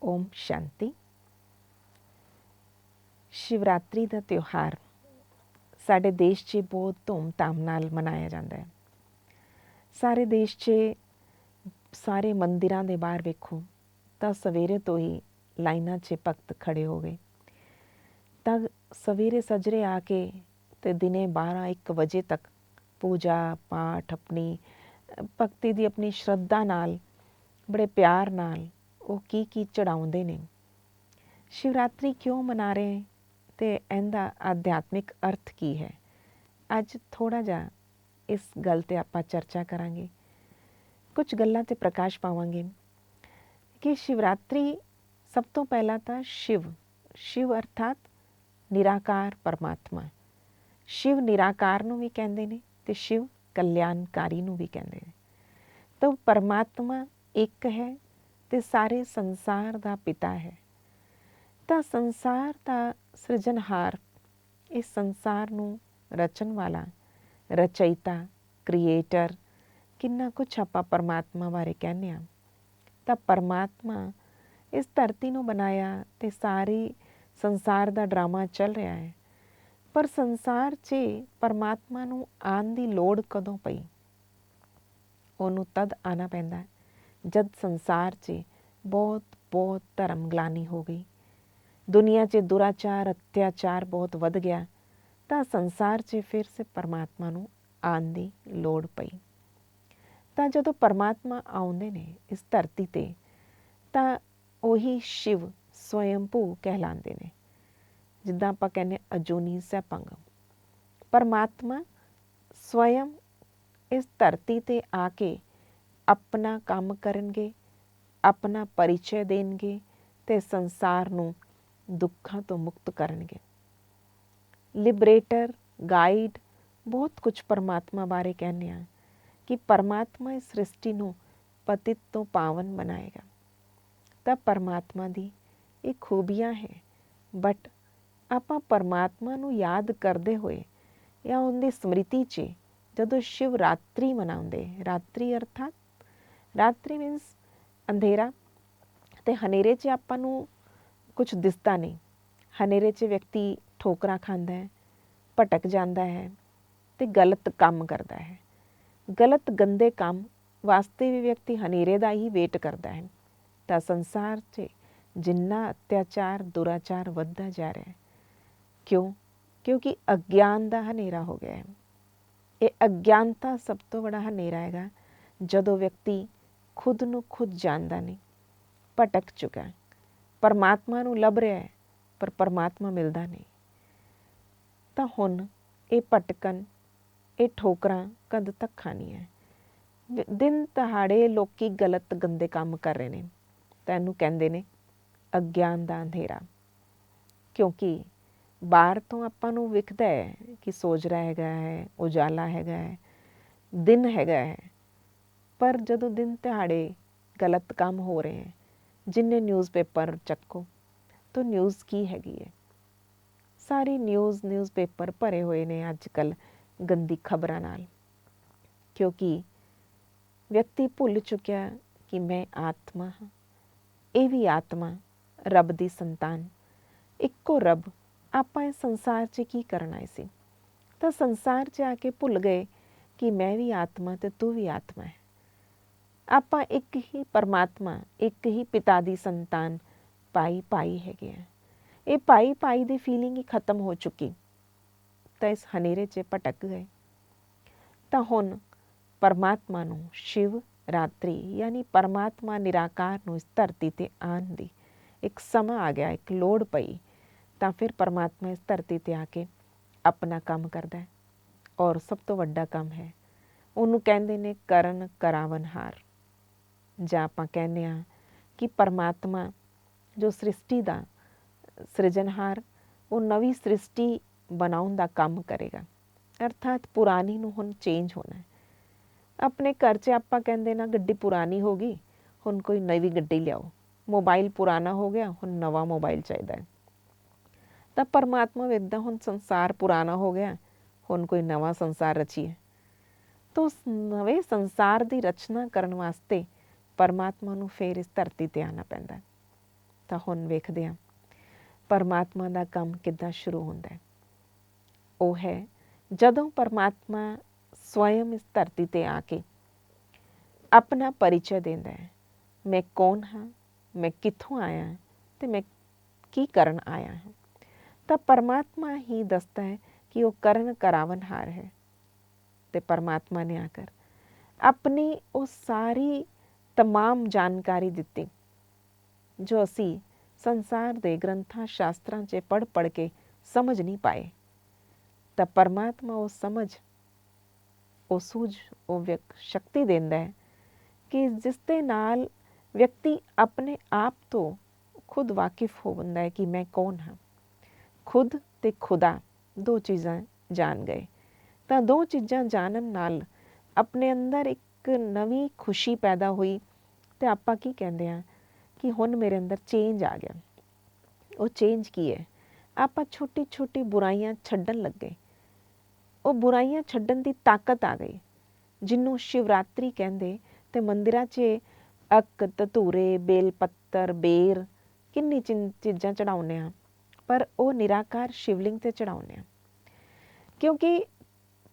ओम शांति। शिवरात्रि का त्यौहार साडे देश 'ਚ बहुत धूम-धाम नाल मनाया जाता है। सारे देश 'ਚ सारे मंदिरां दे बाहर वेखो तां सवेरे तो ही लाइनां 'ਚ भगत खड़े हो गए। तां सवेरे सजरे आके ते दिने 12-1 वजे तक पूजा पाठ अपनी भगती दी अपनी श्रद्धा नाल बड़े प्यार नाल ਉਹ ਕੀ ਚੜਾਉਂਦੇ ਨੇ। शिवरात्रि क्यों मना रहे हैं ਤੇ ਇਹਦਾ ਆਧਿਆਤਮਿਕ ਅਰਥ ਕੀ ਹੈ। ਅੱਜ ਥੋੜਾ ਜਿਹਾ ਇਸ ਗੱਲ ਤੇ ਆਪਾਂ ਚਰਚਾ ਕਰਾਂਗੇ। ਕੁਝ ਗੱਲਾਂ ਤੇ ਪ੍ਰਕਾਸ਼ ਪਾਵਾਂਗੇ ਕਿ शिवरात्रि ਸਭ ਤੋਂ ਪਹਿਲਾਂ ਤਾਂ शिव ਅਰਥਾਤ ਨਿਰਾਕਾਰ ਪਰਮਾਤਮਾ। शिव ਨਿਰਾਕਾਰ ਨੂੰ ਵੀ ਕਹਿੰਦੇ ਨੇ ਤੇ शिव ਕਲਿਆਣਕਾਰੀ ਨੂੰ ਵੀ ਕਹਿੰਦੇ ਨੇ। ਤਾਂ ਪਰਮਾਤਮਾ ਇੱਕ ਹੈ ਤੇ ਸਾਰੇ ਸੰਸਾਰ ਦਾ ਪਿਤਾ ਹੈ। ਤਾਂ ਸੰਸਾਰ ਦਾ ਸਿਰਜਣਹਾਰ ਇਸ ਸੰਸਾਰ ਨੂੰ ਰਚਣ ਵਾਲਾ ਰਚయిਤਾ ਕ੍ਰੀਏਟਰ ਕਿੰਨਾ ਕੁਛ ਆਪਾਂ ਪਰਮਾਤਮਾ ਬਾਰੇ ਕਹਿੰਦੇ ਹਾਂ। ਤਾਂ ਪਰਮਾਤਮਾ ਇਸ ਧਰਤੀ ਨੂੰ ਬਣਾਇਆ ਤੇ ਸਾਰੀ ਸੰਸਾਰ ਦਾ ਡਰਾਮਾ ਚੱਲ ਰਿਹਾ ਹੈ। ਪਰ ਸੰਸਾਰ 'ਚ ਪਰਮਾਤਮਾ ਨੂੰ ਆਉਣ ਦੀ ਲੋੜ ਕਦੋਂ ਪਈ? ਉਹਨੂੰ ਤਦ ਆਉਣਾ ਪੈਂਦਾ ਜਦ ਸੰਸਾਰ 'ਚ ਬਹੁਤ ਧਰਮ ਗਲਾਨੀ ਹੋ ਗਈ, ਦੁਨੀਆ 'ਚ ਦੁਰਾਚਾਰ ਅਤਿਆਚਾਰ ਬਹੁਤ ਵੱਧ ਗਿਆ। ਤਾਂ ਸੰਸਾਰ 'ਚ ਫਿਰ ਸੇ ਪਰਮਾਤਮਾ ਨੂੰ ਆਉਣ ਦੀ ਲੋੜ ਪਈ। ਤਾਂ ਜਦੋਂ ਪਰਮਾਤਮਾ ਆਉਂਦੇ ਨੇ ਇਸ ਧਰਤੀ 'ਤੇ ਤਾਂ ਉਹੀ ਸ਼ਿਵ ਸਵਯੰਭੂ ਕਹਿਲਾਉਂਦੇ ਨੇ। ਜਿੱਦਾਂ ਆਪਾਂ ਕਹਿੰਦੇ ਅਜੂਨੀ ਸੈਭੰਗ। ਪਰਮਾਤਮਾ ਸਵਯੰ ਇਸ ਧਰਤੀ 'ਤੇ ਆ ਕੇ ਆਪਣਾ ਕੰਮ ਕਰਨਗੇ, ਆਪਣਾ ਪਰਿਚੈ ਦੇਣਗੇ ਤੇ ਸੰਸਾਰ ਨੂੰ ਦੁੱਖਾਂ ਤੋਂ ਮੁਕਤ ਕਰਨਗੇ। ਲਿਬਰੇਟਰ ਗਾਈਡ ਬਹੁਤ ਕੁਝ ਪਰਮਾਤਮਾ ਬਾਰੇ ਕਹਿੰਦੇ ਆ ਕਿ ਪਰਮਾਤਮਾ ਇਸ ਸ੍ਰਿਸ਼ਟੀ ਨੂੰ ਪਤਿਤ ਤੋਂ ਪਾਵਨ ਬਣਾਏਗਾ। ਤਾਂ ਪਰਮਾਤਮਾ ਦੀ ਇਹ ਖੂਬੀਆਂ ਹੈ। ਬਟ ਆਪਾਂ ਪਰਮਾਤਮਾ ਨੂੰ ਯਾਦ ਕਰਦੇ ਹੋਏ ਜਾਂ ਉਹਦੀ ਸਮ੍ਰਿਤੀ 'ਚ ਜਦੋਂ ਸ਼ਿਵਰਾਤਰੀ ਮਨਾਉਂਦੇ, ਰਾਤਰੀ ਅਰਥਾਤ ਰਾਤਰੀ ਮੀਨਸ ਅੰਧੇਰਾ ਤੇ ਹਨੇਰੇ 'ਚ ਆਪਾਂ ਨੂੰ ਕੁਛ ਦਿਸਦਾ ਨਹੀਂ। ਹਨੇਰੇ 'ਚ ਵਿਅਕਤੀ ਠੋਕਰਾਂ ਖਾਂਦਾ ਹੈ, ਭਟਕ ਜਾਂਦਾ ਹੈ ਤੇ ਗਲਤ ਕੰਮ ਕਰਦਾ ਹੈ। ਗਲਤ ਗੰਦੇ ਕੰਮ ਵਾਸਤੇ ਵੀ ਵਿਅਕਤੀ ਹਨੇਰੇ ਦਾ ਹੀ ਵੇਟ ਕਰਦਾ ਹੈ। ਤਾਂ ਸੰਸਾਰ 'ਚ ਜਿੰਨਾ ਅਤਿਆਚਾਰ ਦੁਰਾਚਾਰ ਵੱਧਦਾ ਜਾ ਰਿਹਾ ਹੈ, ਕਿਉਂਕਿ ਅਗਿਆਨ ਦਾ ਹਨੇਰਾ ਹੋ ਗਿਆ ਹੈ। ਇਹ ਅਗਿਆਨਤਾ ਸਭ ਤੋਂ ਬੜਾ ਹਨੇਰਾ ਹੈਗਾ ਜਦੋਂ ਵਿਅਕਤੀ ਖੁਦ ਨੂੰ ਖੁਦ ਜਾਣਦਾ ਨਹੀਂ, ਭਟਕ ਚੁੱਕਾ, ਪਰਮਾਤਮਾ ਨੂੰ ਲੱਭ ਰਿਹਾ ਹੈ ਪਰ ਪਰਮਾਤਮਾ ਮਿਲਦਾ ਨਹੀਂ। ਤਾਂ ਹੁਣ ਇਹ ਭਟਕਣ, ਇਹ ਠੋਕਰਾਂ ਕਦ ਤੱਕ ਖਾਣੀਆਂ? ਦਿਨ ਦਿਹਾੜੇ ਲੋਕੀ ਗਲਤ ਗੰਦੇ ਕੰਮ ਕਰ ਰਹੇ ਨੇ ਤਾਂ ਇਹਨੂੰ ਕਹਿੰਦੇ ਨੇ ਅਗਿਆਨ ਦਾ ਅੰਧੇਰਾ। ਕਿਉਂਕਿ ਬਾਹਰ ਤੋਂ ਆਪਾਂ ਨੂੰ ਵਿਖਦਾ ਹੈ ਕਿ ਸੋਜਰਾ ਹੈਗਾ ਹੈ, ਉਜਾਲਾ ਹੈਗਾ ਹੈ, ਦਿਨ ਹੈਗਾ ਹੈ। ਪਰ ਜਦੋਂ ਦਿਨ ਦਿਹਾੜੇ ਗਲਤ ਕੰਮ ਹੋ ਰਹੇ ਹੈ, ਜਿੰਨੇ ਨਿਊਜ਼ਪੇਪਰ ਚੱਕੋ ਤਾਂ ਨਿਊਜ਼ ਕੀ ਹੈਗੀ ਹੈ? ਸਾਰੀ ਨਿਊਜ਼ਪੇਪਰ ਭਰੇ ਹੋਏ ਨੇ ਅੱਜ ਕੱਲ੍ਹ ਗੰਦੀ ਖਬਰਾਂ ਨਾਲ। ਕਿਉਂਕਿ ਵਿਅਕਤੀ ਭੁੱਲ ਚੁੱਕਿਆ ਕਿ ਮੈਂ ਆਤਮਾ ਹਾਂ, ਇਹ ਵੀ ਆਤਮਾ, ਰੱਬ ਦੀ ਸੰਤਾਨ, ਇੱਕੋ ਰੱਬ। ਆਪਾਂ ਇਸ ਸੰਸਾਰ 'ਚ ਕੀ ਕਰਨ ਆਏ ਸੀ? ਤਾਂ ਸੰਸਾਰ 'ਚ ਆ ਕੇ ਭੁੱਲ ਗਏ ਕਿ ਮੈਂ ਵੀ ਆਤਮਾ ਤੇ ਤੂੰ ਵੀ ਆਤਮਾ ਹੈ। ਆਪਾਂ ਇੱਕ ਹੀ ਪਰਮਾਤਮਾ, ਇੱਕ ਹੀ ਪਿਤਾ ਦੀ ਸੰਤਾਨ, ਭਾਈ ਹੈਗੇ ਆ। ਇਹ ਭਾਈ ਦੀ ਫੀਲਿੰਗ ਹੀ ਖਤਮ ਹੋ ਚੁੱਕੀ ਤਾਂ ਇਸ ਹਨੇਰੇ 'ਚ ਭਟਕ ਗਏ। ਤਾਂ ਹੁਣ ਪਰਮਾਤਮਾ ਨੂੰ ਸ਼ਿਵ ਰਾਤਰੀ ਯਾਨੀ ਪਰਮਾਤਮਾ ਨਿਰਾਕਾਰ ਨੂੰ ਇਸ ਧਰਤੀ 'ਤੇ ਆਉਣ ਦੀ ਇੱਕ ਸਮਾਂ ਆ ਗਿਆ, ਇੱਕ ਲੋੜ ਪਈ। ਤਾਂ ਫਿਰ ਪਰਮਾਤਮਾ ਇਸ ਧਰਤੀ 'ਤੇ ਆ ਕੇ ਆਪਣਾ ਕੰਮ ਕਰਦਾ ਹੈ ਔਰ ਸਭ ਤੋਂ ਵੱਡਾ ਕੰਮ ਹੈ, ਉਹਨੂੰ ਕਹਿੰਦੇ ਨੇ ਕਰਨ ਕਰਾਵਨਹਾਰ। ਜਾਂ ਆਪਾਂ ਕਹਿੰਦੇ ਹਾਂ ਕਿ ਪਰਮਾਤਮਾ ਜੋ ਸ੍ਰਿਸ਼ਟੀ ਦਾ ਸਿਰਜਣਹਾਰ, ਉਹ ਨਵੀਂ ਸ੍ਰਿਸ਼ਟੀ ਬਣਾਉਣ ਦਾ ਕੰਮ ਕਰੇਗਾ। ਅਰਥਾਤ ਪੁਰਾਣੀ ਨੂੰ ਹੁਣ ਚੇਂਜ ਹੋਣਾ ਹੈ। ਆਪਣੇ ਘਰ 'ਚ ਆਪਾਂ ਕਹਿੰਦੇ ਨਾ ਗੱਡੀ ਪੁਰਾਣੀ ਹੋ ਗਈ, ਹੁਣ ਕੋਈ ਨਵੀਂ ਗੱਡੀ ਲਿਆਓ। ਮੋਬਾਈਲ ਪੁਰਾਣਾ ਹੋ ਗਿਆ, ਹੁਣ ਨਵਾਂ ਮੋਬਾਈਲ ਚਾਹੀਦਾ ਹੈ। ਤਾਂ ਪਰਮਾਤਮਾ ਵੇਖਦਾ ਹੁਣ ਸੰਸਾਰ ਪੁਰਾਣਾ ਹੋ ਗਿਆ, ਹੁਣ ਕੋਈ ਨਵਾਂ ਸੰਸਾਰ ਰਚੀਏ। ਤਾਂ ਉਸ ਨਵੇਂ ਸੰਸਾਰ ਦੀ ਰਚਨਾ ਕਰਨ ਵਾਸਤੇ ਪਰਮਾਤਮਾ ਨੂੰ ਫਿਰ ਇਸ ਧਰਤੀ 'ਤੇ ਆਉਣਾ ਪੈਂਦਾ। ਤਾਂ ਹੁਣ ਵੇਖਦੇ ਹਾਂ ਪਰਮਾਤਮਾ ਦਾ ਕੰਮ ਕਿੱਦਾਂ ਸ਼ੁਰੂ ਹੁੰਦਾ ਹੈ। ਉਹ ਹੈ ਜਦੋਂ ਪਰਮਾਤਮਾ ਸਵਯੰ ਇਸ ਧਰਤੀ 'ਤੇ ਆ ਕੇ ਆਪਣਾ ਪਰਿਚੈ ਦਿੰਦਾ ਹੈ। ਮੈਂ ਕੌਣ ਹਾਂ, ਮੈਂ ਕਿੱਥੋਂ ਆਇਆ ਅਤੇ ਮੈਂ ਕੀ ਕਰਨ ਆਇਆ ਹਾਂ। ਤਾਂ ਪਰਮਾਤਮਾ ਹੀ ਦੱਸਦਾ ਹੈ ਕਿ ਉਹ ਕਰਨ ਕਰਾਵਨਹਾਰ ਹੈ। ਅਤੇ ਪਰਮਾਤਮਾ ਨੇ ਆ ਕਰ ਆਪਣੀ ਉਹ ਸਾਰੀ ਤਮਾਮ ਜਾਣਕਾਰੀ ਦਿੱਤੀ ਜੋ ਅਸੀਂ ਸੰਸਾਰ ਦੇ ਗ੍ਰੰਥਾਂ ਸ਼ਾਸਤਰਾਂ 'ਚ ਪੜ੍ਹ ਕੇ ਸਮਝ ਨਹੀਂ ਪਾਏ। ਤਾਂ ਪਰਮਾਤਮਾ ਉਹ ਸਮਝ, ਉਹ ਸੂਝ, ਉਹ ਸ਼ਕਤੀ ਦਿੰਦਾ ਹੈ ਕਿ ਜਿਸ ਦੇ ਨਾਲ ਵਿਅਕਤੀ ਆਪਣੇ ਆਪ ਤੋਂ ਖੁਦ ਵਾਕਿਫ ਹੋ ਜਾਂਦਾ ਹੈ ਕਿ ਮੈਂ ਕੌਣ ਹਾਂ। ਖੁਦ ਅਤੇ ਖੁਦਾ ਦੋ ਚੀਜ਼ਾਂ ਜਾਣ ਗਏ। ਤਾਂ ਦੋ ਚੀਜ਼ਾਂ ਜਾਣਨ ਨਾਲ ਆਪਣੇ ਅੰਦਰ ਇੱਕ ਨਵੀਂ ਖੁਸ਼ੀ ਪੈਦਾ ਹੋਈ ਅਤੇ ਆਪਾਂ ਕੀ ਕਹਿੰਦੇ ਹਾਂ ਕਿ ਹੁਣ ਮੇਰੇ ਅੰਦਰ ਚੇਂਜ ਆ ਗਿਆ। ਉਹ ਚੇਂਜ ਕੀ ਹੈ? ਆਪਾਂ ਛੋਟੀ ਛੋਟੀ ਬੁਰਾਈਆਂ ਛੱਡਣ ਲੱਗੇ। ਉਹ ਬੁਰਾਈਆਂ ਛੱਡਣ ਦੀ ਤਾਕਤ ਆ ਗਈ ਜਿਹਨੂੰ ਸ਼ਿਵਰਾਤਰੀ ਕਹਿੰਦੇ। ਅਤੇ ਮੰਦਿਰਾਂ 'ਚ ਅੱਕ, ਧਤੂਰੇ, ਬੇਲ ਪੱਤਰ, ਬੇਰ ਕਿੰਨੀ ਚੀਜ਼ਾਂ ਚੜਾਉਂਦੇ ਹਾਂ, ਪਰ ਉਹ ਨਿਰਾਕਾਰ ਸ਼ਿਵਲਿੰਗ 'ਤੇ ਚੜਾਉਂਦੇ ਹਾਂ। ਕਿਉਂਕਿ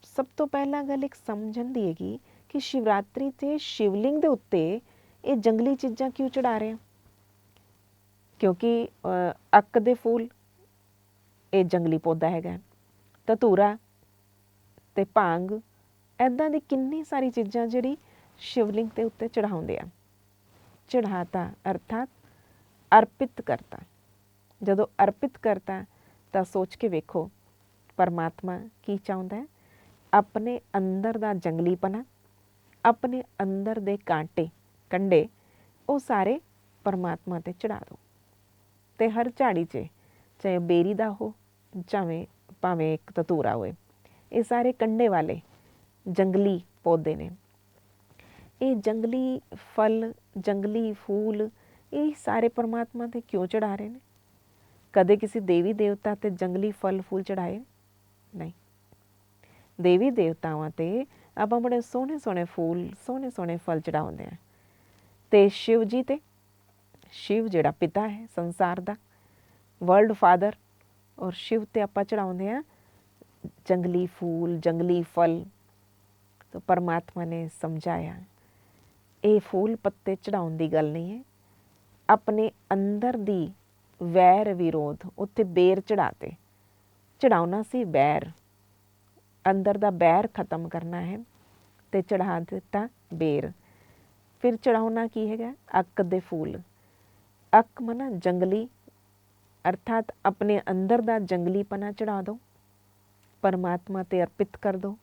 ਸਭ ਤੋਂ ਪਹਿਲਾਂ ਗੱਲ ਇੱਕ ਸਮਝਣ ਦੀ ਹੈਗੀ ਕਿ ਸ਼ਿਵਰਾਤਰੀ 'ਤੇ ਸ਼ਿਵਲਿੰਗ ਦੇ ਉੱਤੇ ਇਹ ਜੰਗਲੀ ਚੀਜ਼ਾਂ ਕਿਉਂ ਚੜਾ ਰਹੇ ਹਾਂ। ਕਿਉਂਕਿ ਅੱਕ ਦੇ ਫੁੱਲ ਇਹ ਜੰਗਲੀ ਪੌਦਾ ਹੈਗਾ, ਧਤੂਰਾ ਅਤੇ ਭਾਂਗ, ਇੱਦਾਂ ਦੀ ਕਿੰਨੀ ਸਾਰੀ ਚੀਜ਼ਾਂ ਜਿਹੜੀ ਸ਼ਿਵਲਿੰਗ ਦੇ ਉੱਤੇ ਚੜਾਉਂਦੇ ਆ। ਚੜਾਤਾ ਅਰਥਾਤ ਅਰਪਿਤ ਕਰਤਾ। ਜਦੋਂ ਅਰਪਿਤ ਕਰਤਾ ਤਾਂ ਸੋਚ ਕੇ ਵੇਖੋ ਪਰਮਾਤਮਾ ਕੀ ਚਾਹੁੰਦਾ ਹੈ। ਆਪਣੇ ਅੰਦਰ ਦਾ ਜੰਗਲੀਪਨਾ, ਆਪਣੇ ਅੰਦਰ ਦੇ ਕਾਂਟੇ ਕੰਡੇ, ਉਹ ਸਾਰੇ ਪਰਮਾਤਮਾ 'ਤੇ ਚੜਾ ਦਿਓ। ਅਤੇ ਹਰ ਝਾੜੀ 'ਚ ਚਾਹੇ ਬੇਰੀ ਦਾ ਹੋ, ਭਾਵੇਂ ਇੱਕ ਧਤੂਰਾ ਹੋਏ, ਇਹ ਸਾਰੇ ਕੰਡੇ ਵਾਲੇ ਜੰਗਲੀ ਪੌਦੇ ਨੇ। ਇਹ ਜੰਗਲੀ ਫਲ, ਜੰਗਲੀ ਫੂਲ, ਇਹ ਸਾਰੇ ਪਰਮਾਤਮਾ 'ਤੇ ਕਿਉਂ ਚੜਾ ਰਹੇ ਨੇ? ਕਦੇ ਕਿਸੇ ਦੇਵੀ ਦੇਵਤਾ 'ਤੇ ਜੰਗਲੀ ਫਲ ਫੂਲ ਚੜਾਏ? ਨਹੀਂ। ਦੇਵੀ ਦੇਵਤਾਵਾਂ 'ਤੇ ਆਪਾਂ ਬੜੇ ਸੋਹਣੇ ਸੋਹਣੇ ਫੂਲ, ਸੋਹਣੇ ਸੋਹਣੇ ਫਲ ਚੜਾਉਂਦੇ ਹਾਂ। ਅਤੇ ਸ਼ਿਵ ਜੀ 'ਤੇ, ਸ਼ਿਵ ਜਿਹੜਾ ਪਿਤਾ ਹੈ ਸੰਸਾਰ ਦਾ, ਵਰਲਡ ਫਾਦਰ, ਔਰ ਸ਼ਿਵ 'ਤੇ ਆਪਾਂ ਚੜਾਉਂਦੇ ਹਾਂ ਜੰਗਲੀ ਫੂਲ, ਜੰਗਲੀ ਫਲ। ਤਾਂ ਪਰਮਾਤਮਾ ਨੇ ਸਮਝਾਇਆ ਇਹ ਫੂਲ ਪੱਤੇ ਚੜਾਉਣ ਦੀ ਗੱਲ ਨਹੀਂ ਹੈ। ਆਪਣੇ ਅੰਦਰ ਦੀ ਵੈਰ ਵਿਰੋਧ, ਉੱਥੇ ਬੇਰ ਚੜਾਤੇ। ਚੜਾਉਣਾ ਸੀ ਬੈਰ, ਅੰਦਰ ਦਾ ਬੈਰ ਖਤਮ ਕਰਨਾ ਹੈ ਅਤੇ ਚੜਾ ਦਿੱਤਾ ਬੇਰ। ਫਿਰ ਚੜਾਉਣਾ ਕੀ ਹੈਗਾ? ਅੱਕ ਦੇ ਫੂਲ। ਅੱਕ ਮਨਾ ਜੰਗਲੀ, ਅਰਥਾਤ ਆਪਣੇ ਅੰਦਰ ਦਾ ਜੰਗਲੀਪਨਾ ਚੜਾ ਦਿਓ, ਪਰਮਾਤਮਾ 'ਤੇ ਅਰਪਿਤ ਕਰ ਦਿਓ।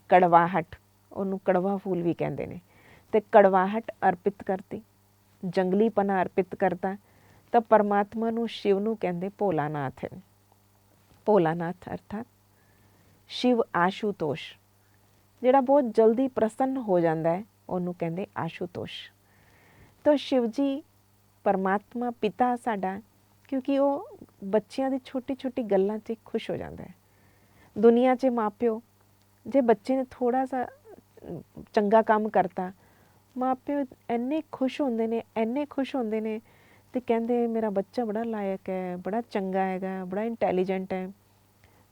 ਕੜਵਾਹਟ, ਉਹਨੂੰ ਕੜਵਾ ਫੂਲ ਵੀ ਕਹਿੰਦੇ ਨੇ, ਅਤੇ ਕੜਵਾਹਟ ਅਰਪਿਤ ਕਰਤੀ, ਜੰਗਲੀਪਨਾ ਅਰਪਿਤ ਕਰਤਾ। ਤਾਂ ਪਰਮਾਤਮਾ ਨੂੰ, ਸ਼ਿਵ ਨੂੰ ਕਹਿੰਦੇ ਭੋਲਾਨਾਥ ਹੈ। ਭੋਲਾਨਾਥ ਅਰਥਾਤ ਸ਼ਿਵ ਆਸ਼ੂਤੋਸ਼, ਜਿਹੜਾ ਬਹੁਤ ਜਲਦੀ ਪ੍ਰਸੰਨ ਹੋ ਜਾਂਦਾ ਹੈ, ਉਹਨੂੰ ਕਹਿੰਦੇ ਆਸ਼ੂਤੋਸ਼। ਤਾਂ ਸ਼ਿਵ ਜੀ ਪਰਮਾਤਮਾ ਪਿਤਾ ਸਾਡਾ, ਕਿਉਂਕਿ ਉਹ ਬੱਚਿਆਂ ਦੀ ਛੋਟੀ ਛੋਟੀ ਗੱਲਾਂ 'ਚ ਖੁਸ਼ ਹੋ ਜਾਂਦਾ ਹੈ। ਦੁਨੀਆ 'ਚ ਮਾਂ ਪਿਓ ਜੇ ਬੱਚੇ ਨੇ ਥੋੜ੍ਹਾ ਸਾ ਚੰਗਾ ਕੰਮ ਕਰਤਾ, ਮਾਂ ਪਿਓ ਇੰਨੇ ਖੁਸ਼ ਹੁੰਦੇ ਨੇ, ਇੰਨੇ ਖੁਸ਼ ਹੁੰਦੇ ਨੇ, ਅਤੇ ਕਹਿੰਦੇ ਮੇਰਾ ਬੱਚਾ ਬੜਾ ਲਾਇਕ ਹੈ, ਬੜਾ ਚੰਗਾ ਹੈਗਾ, ਬੜਾ ਇੰਟੈਲੀਜੈਂਟ ਹੈ।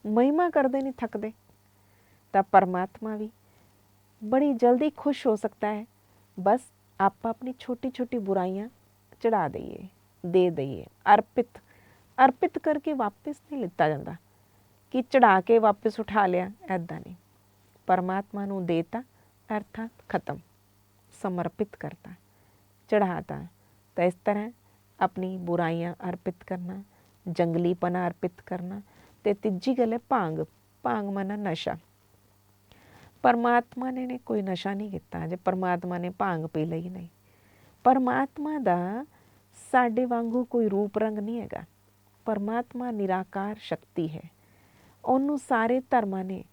ਮਹਿਮਾ ਕਰਦੇ ਨਹੀਂ ਥੱਕਦੇ। ਤਾਂ ਪਰਮਾਤਮਾ ਵੀ ਬੜੀ ਜਲਦੀ ਖੁਸ਼ ਹੋ ਸਕਦਾ ਹੈ, ਬਸ ਆਪਾਂ ਆਪਣੀ ਛੋਟੀ ਛੋਟੀ ਬੁਰਾਈਆਂ ਚੜਾ ਦਈਏ, ਦੇ ਦਈਏ। ਅਰਪਿਤ, ਅਰਪਿਤ ਕਰਕੇ ਵਾਪਿਸ ਨਹੀਂ ਲਿੱਤਾ ਜਾਂਦਾ ਕਿ ਚੜਾ ਕੇ ਵਾਪਿਸ ਉਠਾ ਲਿਆ, ਐਦਾਂ ਨਹੀਂ। ਪਰਮਾਤਮਾ ਨੂੰ ਦੇਤਾ ਅਰਥਾਤ ਖਤਮ, ਸਮਰਪਿਤ ਕਰਤਾ, ਚੜਾਤਾ। ਤਾਂ ਇਸ ਤਰ੍ਹਾਂ ਆਪਣੀ ਬੁਰਾਈਆਂ ਅਰਪਿਤ ਕਰਨਾ, ਜੰਗਲੀਪਨਾ ਅਰਪਿਤ ਕਰਨਾ। ਅਤੇ ਤੀਜੀ ਗੱਲ ਹੈ ਭਾਂਗ। ਭਾਂਗ ਮਨਾ ਨਸ਼ਾ। ਪਰਮਾਤਮਾ ਨੇ ਕੋਈ ਨਸ਼ਾ ਨਹੀਂ ਕੀਤਾ ਜੇ ਪਰਮਾਤਮਾ ਨੇ ਭਾਂਗ ਪੀ ਲਈ ਨਹੀਂ। ਪਰਮਾਤਮਾ ਦਾ ਸਾਡੇ ਵਾਂਗੂ ਕੋਈ ਰੂਪ ਰੰਗ ਨਹੀਂ ਹੈਗਾ। ਪਰਮਾਤਮਾ ਨਿਰਾਕਾਰ ਸ਼ਕਤੀ ਹੈ। ਉਹਨੂੰ ਸਾਰੇ ਧਰਮਾਂ ਨੇ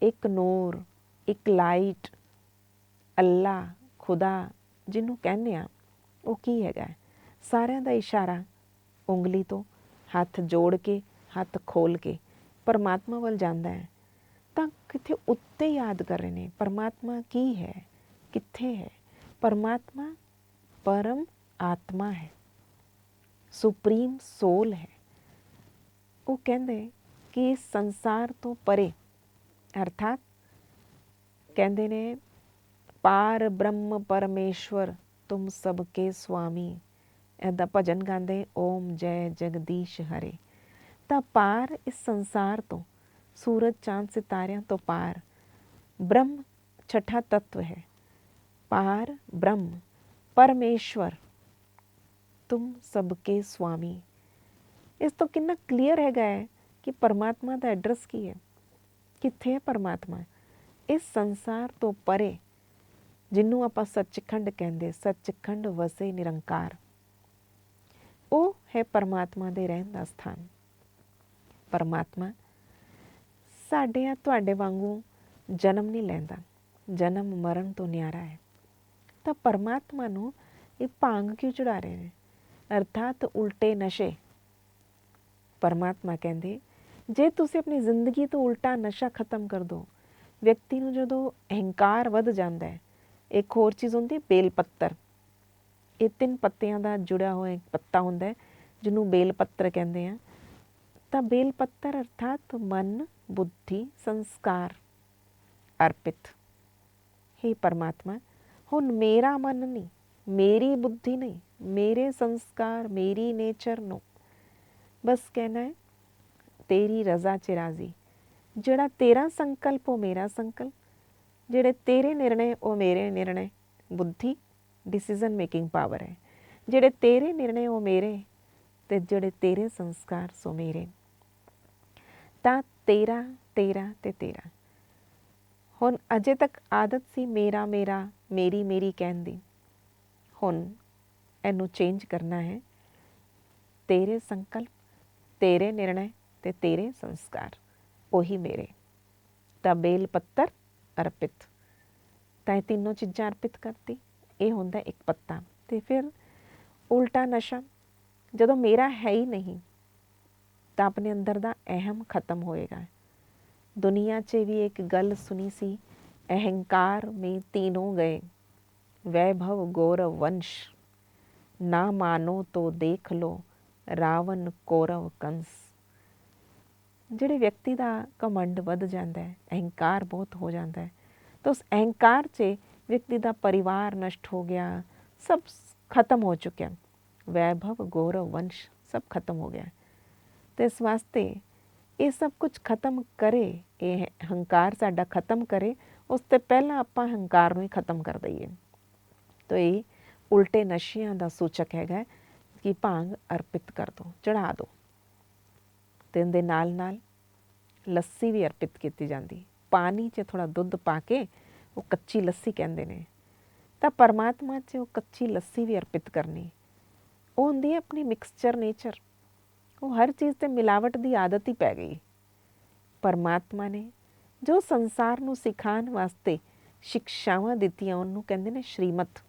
ਇੱਕ ਨੂਰ, ਇੱਕ ਲਾਈਟ, ਅੱਲਾ, ਖੁਦਾ ਜਿਹਨੂੰ ਕਹਿੰਦੇ ਹਾਂ, ਉਹ ਕੀ ਹੈਗਾ? ਸਾਰਿਆਂ ਦਾ ਇਸ਼ਾਰਾ ਉਂਗਲੀ ਤੋਂ ਹੱਥ ਜੋੜ ਕੇ, ਹੱਥ ਖੋਲ ਕੇ ਪਰਮਾਤਮਾ ਵੱਲ ਜਾਂਦਾ ਹੈ। ਤਾਂ ਕਿੱਥੇ ਉੱਤੇ ਯਾਦ ਕਰ ਰਹੇ ਨੇ ਪਰਮਾਤਮਾ ਕੀ ਹੈ, ਕਿੱਥੇ ਹੈ? ਪਰਮਾਤਮਾ ਪਰਮ ਆਤਮਾ ਹੈ। ਸੁਪਰੀਮ ਸੋਲ ਹੈ। ਉਹ ਕਹਿੰਦੇ ਕਿ ਇਸ ਸੰਸਾਰ ਤੋਂ ਪਰੇ, ਅਰਥਾਤ ਕਹਿੰਦੇ ਨੇ ਪਾਰ ਬ੍ਰਹਮ ਪਰਮੇਸ਼ਵਰ ਤੁਮ ਸਭ ਕੇ ਸੁਆਮੀ। ਇੱਦਾਂ ਭਜਨ ਗਾਉਂਦੇ ਓਮ ਜੈ ਜਗਦੀਸ਼ ਹਰੇ। ਤਾਂ ਪਾਰ ਇਸ ਸੰਸਾਰ ਤੋਂ, ਸੂਰਜ ਚਾਂਦ ਸਿਤਾਰਿਆਂ ਤੋਂ ਪਾਰ ਬ੍ਰਹਮ ਛਠਾ ਤੱਤਵ ਹੈ। ਪਾਰ ਬ੍ਰਹਮ ਪਰਮੇਸ਼ਵਰ ਤੁਮ ਸਭ ਕੇ ਸੁਆਮੀ। ਇਸ ਤੋਂ ਕਿੰਨਾ ਕਲੀਅਰ ਹੈਗਾ ਹੈ ਕਿ ਪਰਮਾਤਮਾ ਦਾ ਐਡਰੈਸ ਕੀ ਹੈ, ਕਿੱਥੇ ਹੈ ਪਰਮਾਤਮਾ। ਇਸ ਸੰਸਾਰ ਤੋਂ ਪਰੇ, ਜਿਹਨੂੰ ਆਪਾਂ ਸੱਚਖੰਡ ਕਹਿੰਦੇ, ਸੱਚਖੰਡ ਵਸੇ ਨਿਰੰਕਾਰ, ਉਹ ਹੈ ਪਰਮਾਤਮਾ ਦੇ ਰਹਿਣ ਦਾ ਸਥਾਨ। ਪਰਮਾਤਮਾ ਸਾਡੇ ਤੁਹਾਡੇ ਵਾਂਗੂ ਜਨਮ ਨਹੀਂ ਲੈਂਦਾ, ਜਨਮ ਮਰਨ ਤੋਂ ਨਿਆਰਾ ਹੈ। ਤਾਂ ਪਰਮਾਤਮਾ ਨੂੰ ਇਹ ਭਾਂਗ ਕਿਉਂ ਚੜਾ ਰਹੇ ਨੇ, ਅਰਥਾਤ ਉਲਟੇ ਨਸ਼ੇ। ਪਰਮਾਤਮਾ ਕਹਿੰਦੇ ਜੇ ਤੁਸੀਂ ਆਪਣੀ ਜ਼ਿੰਦਗੀ ਤੋਂ ਉਲਟਾ ਨਸ਼ਾ ਖਤਮ ਕਰ ਦਿਓ। ਵਿਅਕਤੀ ਨੂੰ ਜਦੋਂ ਅਹੰਕਾਰ ਵੱਧ ਜਾਂਦਾ ਹੈ, ਇੱਕ ਹੋਰ ਚੀਜ਼ ਹੁੰਦੀ ਬੇਲ ਪੱਤਰ। ਇਹ 3 ਪੱਤਿਆਂ ਦਾ ਜੁੜਿਆ ਹੋਇਆ ਇੱਕ ਪੱਤਾ ਹੁੰਦਾ ਹੈ ਜਿਹਨੂੰ ਬੇਲ ਪੱਤਰ ਕਹਿੰਦੇ ਆ। ਤਾਂ ਬੇਲ ਪੱਤਰ ਅਰਥਾਤ ਮਨ, ਬੁੱਧੀ, ਸੰਸਕਾਰ ਅਰਪਿਤ। हे ਪਰਮਾਤਮਾ, ਹੁਣ ਮੇਰਾ ਮਨ ਨਹੀਂ, ਮੇਰੀ ਬੁੱਧੀ ਨਹੀਂ, ਮੇਰੇ ਸੰਸਕਾਰ, ਮੇਰੀ ਨੇਚਰ ਨੂੰ ਬਸ ਕਹਿਣਾ ਹੈ ਤੇਰੀ ਰਜ਼ਾ 'ਚ ਰਾਜ਼ੀ। ਜਿਹੜਾ ਤੇਰਾ ਸੰਕਲਪ ਉਹ ਮੇਰਾ ਸੰਕਲਪ, ਜਿਹੜੇ ਤੇਰੇ ਨਿਰਣੇ ਉਹ ਮੇਰੇ ਨਿਰਣੇ। ਬੁੱਧੀ ਡਿਸੀਜ਼ਨ ਮੇਕਿੰਗ ਪਾਵਰ ਹੈ। ਜਿਹੜੇ ਤੇਰੇ ਨਿਰਣੇ ਉਹ ਮੇਰੇ, ਅਤੇ ਜਿਹੜੇ ਤੇਰੇ ਸੰਸਕਾਰ ਸੋ ਮੇਰੇ। ਤਾਂ ਤੇਰਾ ਤੇਰਾ ਤੇ ਤੇਰਾ। ਹੁਣ ਅਜੇ ਤੱਕ ਆਦਤ ਸੀ ਮੇਰਾ ਮੇਰਾ, ਮੇਰੀ ਮੇਰੀ ਕਹਿਣ ਦੀ। ਹੁਣ ਇਹਨੂੰ ਚੇਂਜ ਕਰਨਾ ਹੈ। ਤੇਰੇ ਸੰਕਲਪ, ਤੇਰੇ ਨਿਰਣੇ ਤੇ ਤੇਰੇ ਸੰਸਕਾਰ ਉਹੀ ਮੇਰੇ। ਤਾਂ ਬੇਲ ਪੱਤਰ ਅਰਪਿਤ। ਤਾਂ ਇਹ ਤਿੰਨੋਂ ਚੀਜ਼ਾਂ ਅਰਪਿਤ ਕਰਤੀ। ਇਹ ਹੁੰਦਾ ਇੱਕ ਪੱਤਾ। ਅਤੇ ਫਿਰ ਉਲਟਾ ਨਸ਼ਾ, ਜਦੋਂ ਮੇਰਾ ਹੈ ਹੀ ਨਹੀਂ ਤਾਂ ਆਪਣੇ ਅੰਦਰ ਦਾ ਅਹਿਮ ਖਤਮ ਹੋਏਗਾ। ਦੁਨੀਆ 'ਚ ਵੀ ਇੱਕ ਗੱਲ ਸੁਣੀ ਸੀ, ਅਹੰਕਾਰ ਮੇਂ तीनों ਗਏ, ਵੈਭਵ ਗੌਰਵ ਵੰਸ਼, ਨਾ ਮਾਨੋ ਤੋ ਦੇਖ ਲੋ ਰਾਵਣ ਕੌਰਵ ਕੰਸ। ਜਿਹੜੇ ਵਿਅਕਤੀ ਦਾ ਘਮੰਡ ਵੱਧ ਜਾਂਦਾ ਹੈ, ਅਹੰਕਾਰ ਬਹੁਤ ਹੋ ਜਾਂਦਾ ਹੈ, ਤਾਂ ਉਸ ਅਹੰਕਾਰ 'ਚ ਵਿਅਕਤੀ ਦਾ ਪਰਿਵਾਰ ਨਸ਼ਟ ਹੋ ਗਿਆ, ਸਭ ਖਤਮ ਹੋ ਚੁੱਕਿਆ। ਵੈਭਵ ਗੌਰਵ ਵੰਸ਼ ਸਭ ਖਤਮ ਹੋ ਗਿਆ। ਅਤੇ ਇਸ ਵਾਸਤੇ ਇਹ ਸਭ ਕੁਝ ਖਤਮ ਕਰੇ, ਇਹ ਹੰਕਾਰ ਸਾਡਾ ਖਤਮ ਕਰੇ, ਉਸ ਤੋਂ ਪਹਿਲਾਂ ਆਪਾਂ ਹੰਕਾਰ ਨੂੰ ਹੀ ਖਤਮ ਕਰ ਦਈਏ। ਤਾਂ ਇਹ ਉਲਟੇ ਨਸ਼ਿਆਂ ਦਾ ਸੂਚਕ ਹੈਗਾ ਕਿ ਭਾਂਗ ਅਰਪਿਤ ਕਰ ਦਿਓ, ਚੜ੍ਹਾ ਦਿਓ। ਅਤੇ ਇਹਦੇ ਨਾਲ ਨਾਲ ਲੱਸੀ ਵੀ ਅਰਪਿਤ ਕੀਤੀ ਜਾਂਦੀ। ਪਾਣੀ 'ਚ ਥੋੜ੍ਹਾ ਦੁੱਧ ਪਾ ਕੇ ਉਹ ਕੱਚੀ ਲੱਸੀ ਕਹਿੰਦੇ ਨੇ। ਤਾਂ ਪਰਮਾਤਮਾ 'ਚ ਉਹ ਕੱਚੀ ਲੱਸੀ ਵੀ ਅਰਪਿਤ ਕਰਨੀ। ਉਹ ਹੁੰਦੀ ਹੈ ਆਪਣੀ ਮਿਕਸਚਰ ਨੇਚਰ। ਉਹ ਹਰ ਚੀਜ਼ 'ਤੇ ਮਿਲਾਵਟ ਦੀ ਆਦਤ ਹੀ ਪੈ ਗਈ। ਪਰਮਾਤਮਾ ਨੇ ਜੋ ਸੰਸਾਰ ਨੂੰ ਸਿਖਾਉਣ ਵਾਸਤੇ ਸਿਕਸ਼ਾਵਾਂ ਦਿੱਤੀਆਂ ਉਹਨੂੰ ਕਹਿੰਦੇ ਨੇ ਸ਼੍ਰੀਮਤ।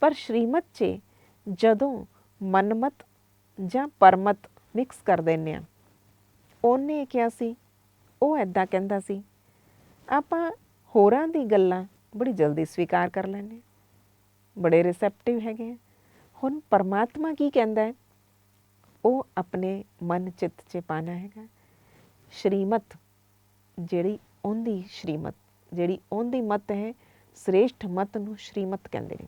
ਪਰ ਸ਼੍ਰੀਮਤ 'ਚ ਜਦੋਂ ਮਨਮਤ ਜਾਂ ਪਰਮਤ ਮਿਕਸ ਕਰ ਦਿੰਦੇ ਹਾਂ, ਉਹਨੇ ਕਿਹਾ ਸੀ, ਉਹ ਇੱਦਾਂ ਕਹਿੰਦਾ ਸੀ, ਆਪਾਂ ਹੋਰਾਂ ਦੀ ਗੱਲਾਂ ਬੜੀ ਜਲਦੀ ਸਵੀਕਾਰ ਕਰ ਲੈਂਦੇ ਹਾਂ, ਬੜੇ ਰਿਸੈਪਟਿਵ ਹੈਗੇ ਆ। ਹੁਣ ਪਰਮਾਤਮਾ ਕੀ ਕਹਿੰਦਾ ਹੈ, ਉਹ ਆਪਣੇ ਮਨ ਚਿੱਤ 'ਚ ਪਾਉਣਾ ਹੈਗਾ। ਸ਼੍ਰੀਮਤ ਜਿਹੜੀ ਉਹਦੀ ਸ਼੍ਰੀਮਤ, ਜਿਹੜੀ ਉਹਦੀ ਮਤ ਹੈ, ਸ੍ਰੇਸ਼ਠ ਮਤ ਨੂੰ ਸ਼੍ਰੀਮਤ ਕਹਿੰਦੇ ਨੇ।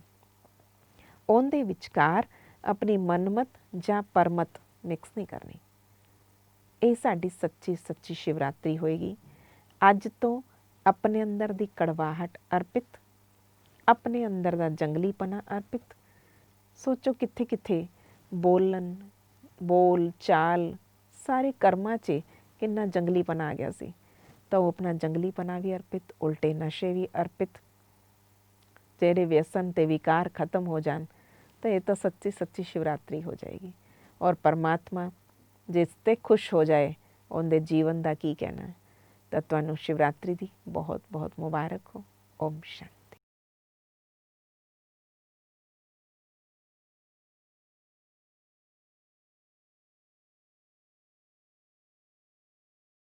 ਉਹਦੇ ਵਿਚਕਾਰ ਆਪਣੀ ਮਨਮਤ ਜਾਂ ਪਰਮਤ ਮਿਕਸ ਨਹੀਂ ਕਰਨੀ। ਇਹ ਸਾਡੀ ਸੱਚੀ ਸੱਚੀ ਸ਼ਿਵਰਾਤਰੀ ਹੋਏਗੀ। ਅੱਜ ਤੋਂ ਆਪਣੇ ਅੰਦਰ ਦੀ ਕੜਵਾਹਟ ਅਰਪਿਤ, ਆਪਣੇ ਅੰਦਰ ਦਾ ਜੰਗਲੀਪਨਾ ਅਰਪਿਤ। ਸੋਚੋ ਕਿੱਥੇ ਕਿੱਥੇ ਬੋਲਣ, ਬੋਲ ਚਾਲ, ਸਾਰੇ ਕਰਮਾਂ 'ਚ ਕਿੰਨਾ ਜੰਗਲੀਪਨਾ ਆ ਗਿਆ ਸੀ। ਤਾਂ ਉਹ ਆਪਣਾ ਜੰਗਲੀਪਨਾ ਵੀ ਅਰਪਿਤ, ਉਲਟੇ ਨਸ਼ੇ ਵੀ ਅਰਪਿਤ। ਜਿਹੜੇ ਵਿਅਸਨ ਤੇ ਵਿਕਾਰ ਖਤਮ ਹੋ ਜਾਣ ਤਾਂ ਇਹ ਤਾਂ ਸੱਚੀ ਸੱਚੀ ਸ਼ਿਵਰਾਤਰੀ ਹੋ ਜਾਏਗੀ। ਔਰ ਪਰਮਾਤਮਾ ਜਿਸ 'ਤੇ ਖੁਸ਼ ਹੋ ਜਾਏ, ਉਹਦੇ ਜੀਵਨ ਦਾ ਕੀ ਕਹਿਣਾ ਹੈ। ਤਾਂ ਤੁਹਾਨੂੰ ਸ਼ਿਵਰਾਤਰੀ ਦੀ ਬਹੁਤ ਬਹੁਤ ਮੁਬਾਰਕ ਹੋ। ਓਮ ਸ਼ਾਂਤੀ।